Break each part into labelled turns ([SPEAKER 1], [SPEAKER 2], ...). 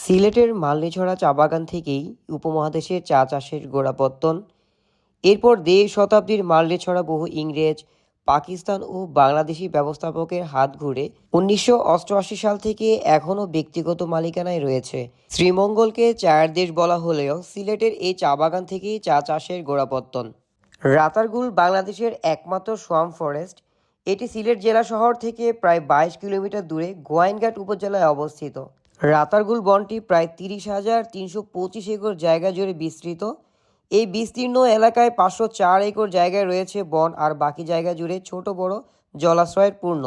[SPEAKER 1] সিলেটের মালনীছড়া চা বাগান থেকেই উপমহাদেশের চা চাষের গোড়াপত্তন। এরপর দেড় শতাব্দীর মালনীছড়া বহু ইংরেজ, পাকিস্তান ও বাংলাদেশি ব্যবস্থাপকের হাত ঘুরে 1988 সাল থেকে এখনও ব্যক্তিগত মালিকানায় রয়েছে। শ্রীমঙ্গলকে চায়ের দেশ বলা হলেও সিলেটের এই চা বাগান থেকেই চা চাষের গোড়াপত্তন। রাতারগুল বাংলাদেশের একমাত্র সোয়াম্প ফরেস্ট। এটি সিলেট জেলা শহর থেকে প্রায় 22 কিলোমিটার দূরে গোয়াইনঘাট উপজেলায় অবস্থিত। রাতারগুল বনটি প্রায় 30,325 একর জায়গা জুড়ে বিস্তৃত। এই বিস্তীর্ণ এলাকায় 504 একর জায়গায় রয়েছে বন, আর বাকি জায়গা জুড়ে ছোট বড় জলাশয়ের পূর্ণ।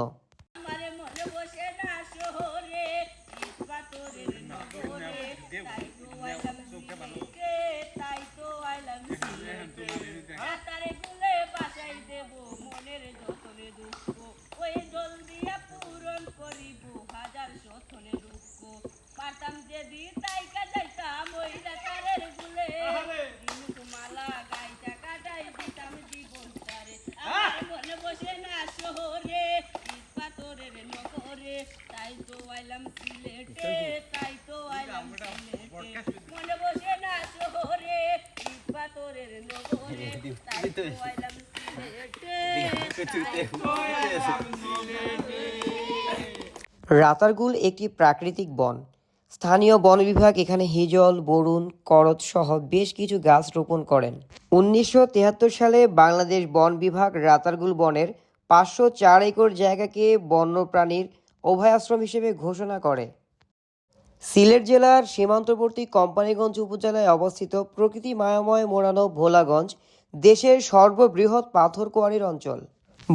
[SPEAKER 2] তাই তো আইলাম সিলেটে, তাই তো আইলাম সিলেটে, মনে বসে না শহরে, ইট পাথরের নগরে, তাই তো আইলাম সিলেটে, তাই তো আইলাম সিলেটে।
[SPEAKER 1] রাতারগুল একটি প্রাকৃতিক বন। স্থানীয় বন বিভাগ এখানে হিজল, বরুণ, করত সহ বেশ কিছু গাছ রোপণ করেন। 1973 সালে বাংলাদেশ বন বিভাগ রাতারগুল বনের 504 একর জায়গাকে বন্যপ্রাণীর অভয়াশ্রম হিসেবে ঘোষণা করে। সিলেট জেলার সীমান্তবর্তী কোম্পানীগঞ্জ উপজেলায় অবস্থিত প্রকৃতি মায়াময় মোড়ানো ভোলাগঞ্জ দেশের সর্ববৃহৎ পাথর কোয়ারির অঞ্চল।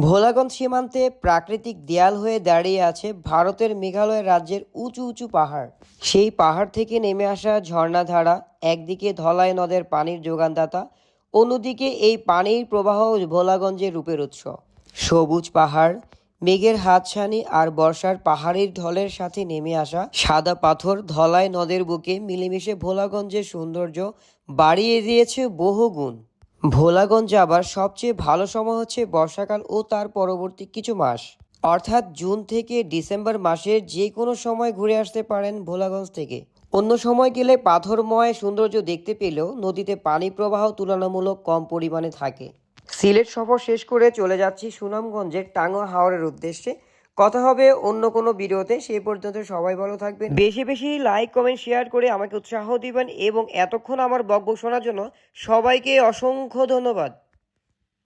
[SPEAKER 1] ভোলাগঞ্জ সীমান্তে প্রাকৃতিক দেয়াল হয়ে দাঁড়িয়ে আছে ভারতের মেঘালয় রাজ্যের উঁচু উঁচু পাহাড়। সেই পাহাড় থেকে নেমে আসা ঝর্ণাধারা একদিকে ধলাই নদের পানির যোগানদাতা, অন্যদিকে এই পানির প্রবাহ ভোলাগঞ্জের রূপের উৎস। সবুজ পাহাড়, মেঘের হাতছানি আর বর্ষার পাহাড়ের ঢলের সাথে নেমে আসা সাদা পাথর ধলাই নদের বুকে মিলেমিশে ভোলাগঞ্জের সৌন্দর্য বাড়িয়ে দিয়েছে বহুগুণ। ভোলাগঞ্জ আবার সবচেয়ে ভালো সময় হচ্ছে বর্ষাকাল ও তার পরবর্তী কিছু মাস, অর্থাৎ জুন থেকে ডিসেম্বর মাসের যে কোনো সময় ঘুরে আসতে পারেন ভোলাগঞ্জ থেকে। অন্য সময় গেলে পাথরময় সৌন্দর্য দেখতে পেলেও নদীতে পানি প্রবাহ তুলনামূলক কম পরিমাণে থাকে। সিলেট সফর শেষ করে চলে যাচ্ছি সুনামগঞ্জের টাঙ্গুয়া হাওরের উদ্দেশ্যে। কথা হবে অন্য কোনো ভিডিওতে। সেই পর্যন্ত সবাই ভালো থাকবেন। বেশি বেশি লাইক, কমেন্ট, শেয়ার করে আমাকে উৎসাহ দিবেন এবং এতক্ষণ আমার বকবক শোনার জন্য সবাইকে অসংখ্য ধন্যবাদ।